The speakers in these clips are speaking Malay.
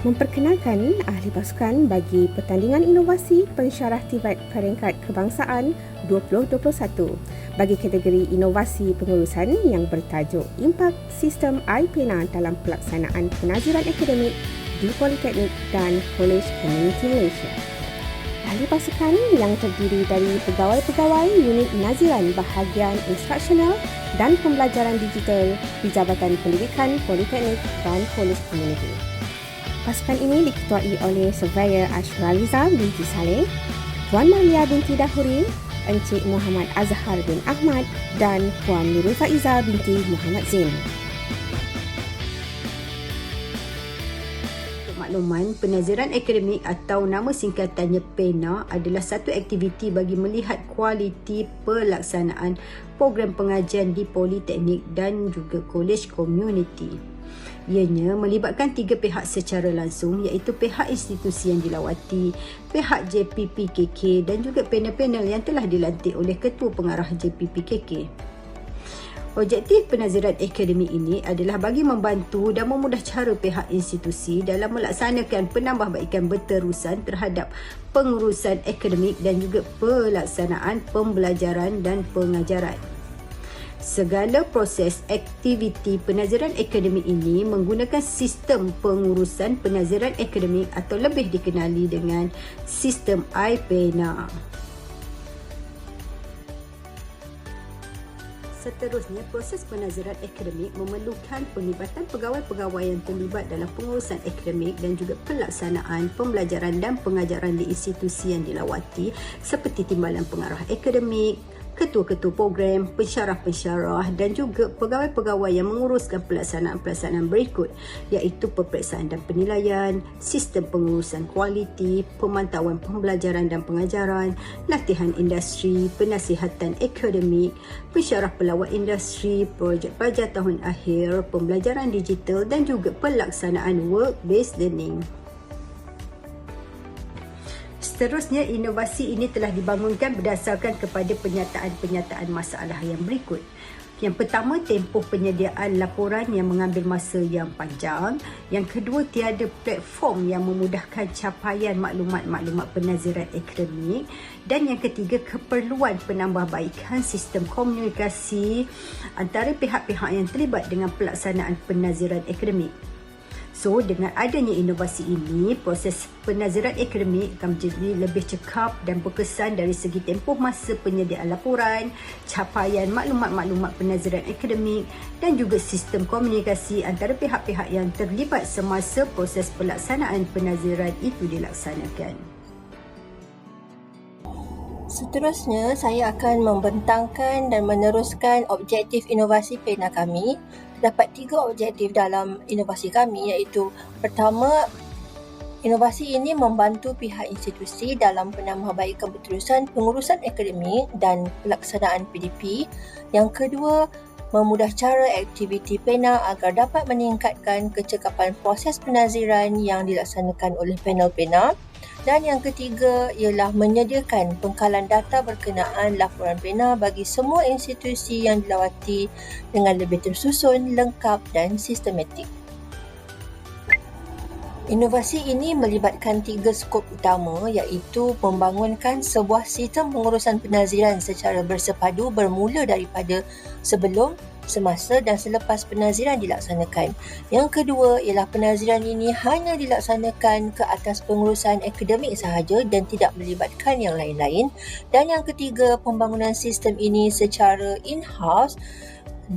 memperkenalkan ahli pasukan bagi pertandingan inovasi pensyarah tibat peringkat kebangsaan 2021 bagi kategori inovasi pengurusan yang bertajuk Impak Sistem iPENA dalam pelaksanaan penaziran akademik di Politeknik dan Kolej Komuniti Malaysia. Ahli pasukan yang terdiri dari pegawai-pegawai unit naziran bahagian instruksional dan pembelajaran digital di Jabatan Pendidikan Politeknik dan Kolej Komuniti. Pasukan ini diketuai oleh Surveyor Ashraliza binti Saleh, Puan Maria binti Dahuri, Encik Muhammad Azhar bin Ahmad dan Puan Nurul Faiza binti Muhammad Zain. Makluman, penaziran akademik atau nama singkatannya PENA adalah satu aktiviti bagi melihat kualiti pelaksanaan program pengajian di Politeknik dan juga Kolej Komuniti. Ianya melibatkan 3 pihak secara langsung iaitu pihak institusi yang dilawati, pihak JPPKK dan juga panel-panel yang telah dilantik oleh Ketua Pengarah JPPKK. Objektif penaziran akademik ini adalah bagi membantu dan memudah cara pihak institusi dalam melaksanakan penambahbaikan berterusan terhadap pengurusan akademik dan juga pelaksanaan pembelajaran dan pengajaran. Segala proses aktiviti penaziran akademik ini menggunakan sistem pengurusan penaziran akademik atau lebih dikenali dengan sistem iPENA. Seterusnya, proses penaziran akademik memerlukan penglibatan pegawai-pegawai yang terlibat dalam pengurusan akademik dan juga pelaksanaan pembelajaran dan pengajaran di institusi yang dilawati seperti Timbalan Pengarah Akademik, ketua-ketua program, pensyarah-pensyarah dan juga pegawai-pegawai yang menguruskan pelaksanaan-pelaksanaan berikut iaitu peperiksaan dan penilaian, sistem pengurusan kualiti, pemantauan pembelajaran dan pengajaran, latihan industri, penasihatan akademik, pensyarah pelawat industri, projek pelajar tahun akhir, pembelajaran digital dan juga pelaksanaan work-based learning. Seterusnya, inovasi ini telah dibangunkan berdasarkan kepada penyataan-penyataan masalah yang berikut. Yang pertama, tempoh penyediaan laporan yang mengambil masa yang panjang. Yang kedua, tiada platform yang memudahkan capaian maklumat-maklumat penaziran akademik. Dan yang ketiga, keperluan penambahbaikan sistem komunikasi antara pihak-pihak yang terlibat dengan pelaksanaan penaziran akademik. So, dengan adanya inovasi ini, proses penaziran akademik akan menjadi lebih cekap dan berkesan dari segi tempoh masa penyediaan laporan, capaian maklumat-maklumat penaziran akademik dan juga sistem komunikasi antara pihak-pihak yang terlibat semasa proses pelaksanaan penaziran itu dilaksanakan. Seterusnya, saya akan membentangkan dan meneruskan objektif inovasi PENA kami. Terdapat 3 objektif dalam inovasi kami iaitu pertama, inovasi ini membantu pihak institusi dalam penambahbaikan berterusan pengurusan akademik dan pelaksanaan PDP. Yang kedua, memudah cara aktiviti PENA agar dapat meningkatkan kecekapan proses penaziran yang dilaksanakan oleh panel PENA. Dan yang ketiga ialah menyediakan pengkalan data berkenaan laporan PENA bagi semua institusi yang dilawati dengan lebih tersusun, lengkap dan sistematik. Inovasi ini melibatkan 3 skop utama iaitu membangunkan sebuah sistem pengurusan penaziran secara bersepadu bermula daripada sebelum, semasa dan selepas penaziran dilaksanakan. Yang kedua ialah penaziran ini hanya dilaksanakan ke atas pengurusan akademik sahaja dan tidak melibatkan yang lain-lain. Dan yang ketiga, pembangunan sistem ini secara in-house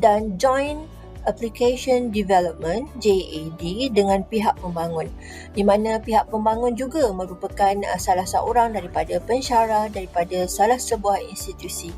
dan joint application development JAD dengan pihak pembangun, di mana pihak pembangun juga merupakan salah seorang daripada pensyarah daripada salah sebuah institusi.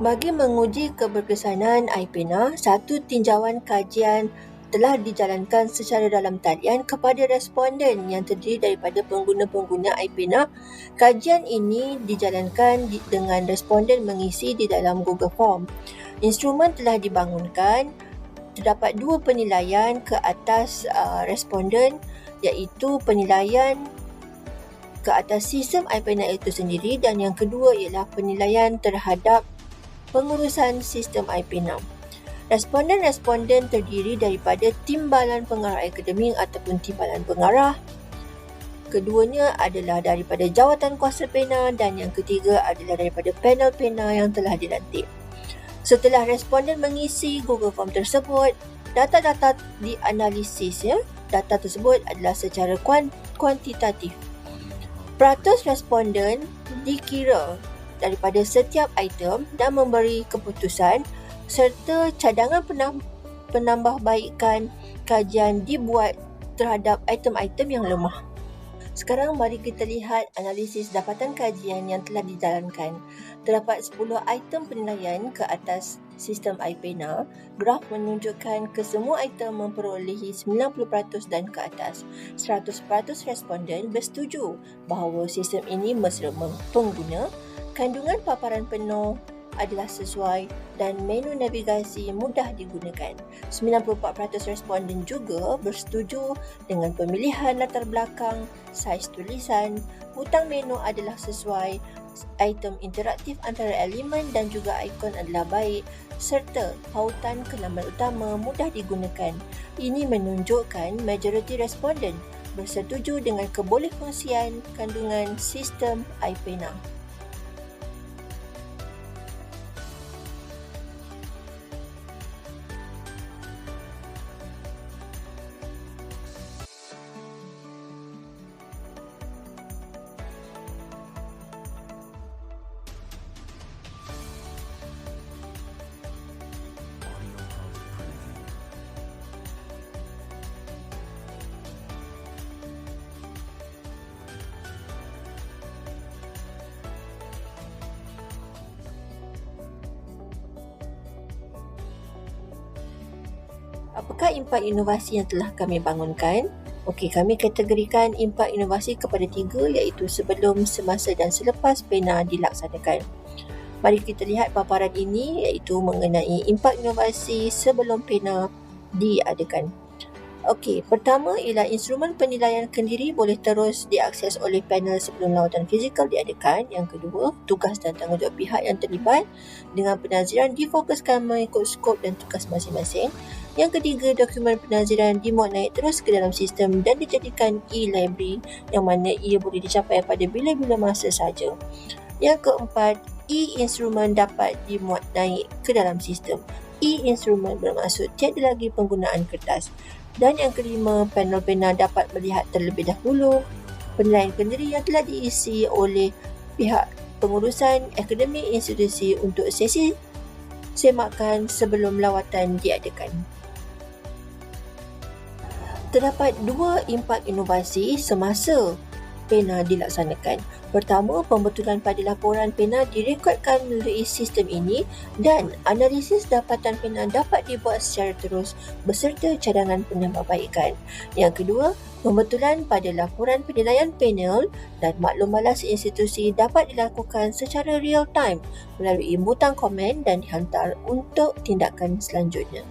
Bagi menguji keberkesanan iPENA, satu tinjauan kajian telah dijalankan secara dalam talian kepada responden yang terdiri daripada pengguna-pengguna iPENA. Kajian ini dijalankan dengan responden mengisi di dalam Google Form. Instrumen telah dibangunkan. Terdapat dua penilaian ke atas responden, iaitu penilaian ke atas sistem iPENA itu sendiri, dan yang kedua ialah penilaian terhadap pengurusan sistem iPENA. Responden-responden terdiri daripada timbalan pengarah akademik ataupun timbalan pengarah. Keduanya adalah daripada jawatan kuasa PENA dan yang ketiga adalah daripada panel PENA yang telah dilantik. Setelah responden mengisi Google Form tersebut, data-data dianalisis. Data tersebut adalah secara kuantitatif. Peratus responden dikira daripada setiap item dan memberi keputusan, serta cadangan penambahbaikan kajian dibuat terhadap item-item yang lemah. Sekarang mari kita lihat analisis dapatan kajian yang telah dijalankan. Terdapat 10 item penilaian ke atas sistem iPENA. Graf menunjukkan kesemua item memperolehi 90% dan ke atas. 100% responden bersetuju bahawa sistem ini mesra pengguna, kandungan paparan penuh adalah sesuai dan menu navigasi mudah digunakan. 94% responden juga bersetuju dengan pemilihan latar belakang, saiz tulisan, hutang menu adalah sesuai, item interaktif antara elemen dan juga ikon adalah baik, serta pautan ke laman utama mudah digunakan. Ini menunjukkan majoriti responden bersetuju dengan kebolehfungsian kandungan sistem iPENA. Apakah impak inovasi yang telah kami bangunkan? Okey, kami kategorikan impak inovasi kepada 3, iaitu sebelum, semasa dan selepas PENA dilaksanakan. Mari kita lihat paparan ini, iaitu mengenai impak inovasi sebelum PENA diadakan. Okey, pertama ialah instrumen penilaian kendiri boleh terus diakses oleh panel sebelum lawatan fizikal diadakan. Yang kedua, tugas dan tanggungjawab pihak yang terlibat dengan penaziran difokuskan mengikut skop dan tugas masing-masing. Yang ketiga, dokumen penaziran dimuat naik terus ke dalam sistem dan dijadikan e-library yang mana ia boleh dicapai pada bila-bila masa saja. Yang keempat, e-instrumen dapat dimuat naik ke dalam sistem. E-instrumen bermaksud tiada lagi penggunaan kertas. Dan yang kelima, panel PENA dapat melihat terlebih dahulu penilaian kendiri yang telah diisi oleh pihak pengurusan akademik institusi untuk sesi semakan sebelum lawatan diadakan. Terdapat 2 impak inovasi semasa PENA dilaksanakan. Pertama, pembetulan pada laporan PENA direkodkan melalui sistem ini dan analisis dapatan PENA dapat dibuat secara terus beserta cadangan penambahbaikan. Yang kedua, pembetulan pada laporan penilaian panel dan maklum balas institusi dapat dilakukan secara real time melalui butang komen dan dihantar untuk tindakan selanjutnya.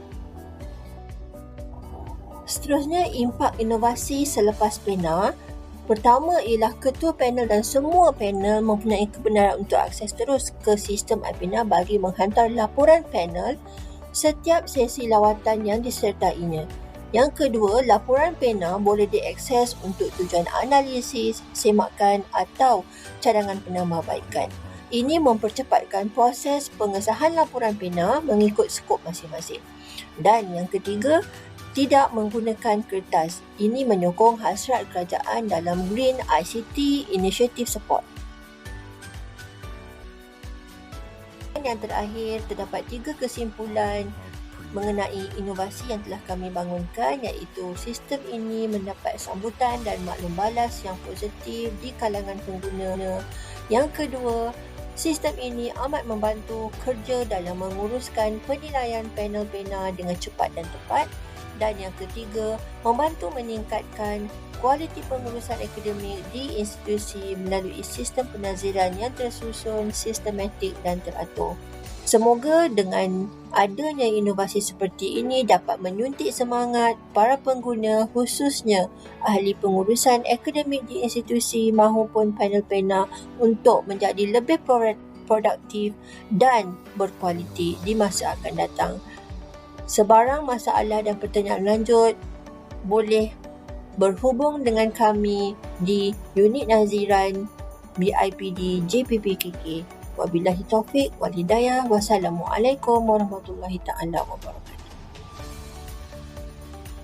Seterusnya, impak inovasi selepas PENA. Pertama ialah ketua panel dan semua panel mempunyai kebenaran untuk akses terus ke sistem iPENA bagi menghantar laporan panel setiap sesi lawatan yang disertainya. Yang kedua, laporan PENA boleh diakses untuk tujuan analisis, semakan atau cadangan penambahbaikan. Ini mempercepatkan proses pengesahan laporan PENA mengikut skop masing-masing. Dan yang ketiga, tidak menggunakan kertas. Ini menyokong hasrat kerajaan dalam Green ICT Initiative Support. Yang terakhir, terdapat 3 kesimpulan mengenai inovasi yang telah kami bangunkan, iaitu sistem ini mendapat sambutan dan maklum balas yang positif di kalangan pengguna. Yang kedua, Sistem ini amat membantu kerja dalam menguruskan penilaian panel pena dengan cepat dan tepat. Dan yang ketiga, membantu meningkatkan kualiti pengurusan akademik di institusi melalui sistem penaziran yang tersusun, sistematik dan teratur. Semoga dengan adanya inovasi seperti ini dapat menyuntik semangat para pengguna, khususnya ahli pengurusan akademik di institusi maupun panel pena untuk menjadi lebih produktif dan berkualiti di masa akan datang. Sebarang masalah dan pertanyaan lanjut boleh berhubung dengan kami di Unit Naziran BIPD JPPKK. Wabillahi taufik wal hidayah. Wassalamualaikum warahmatullahi taala wabarakatuh.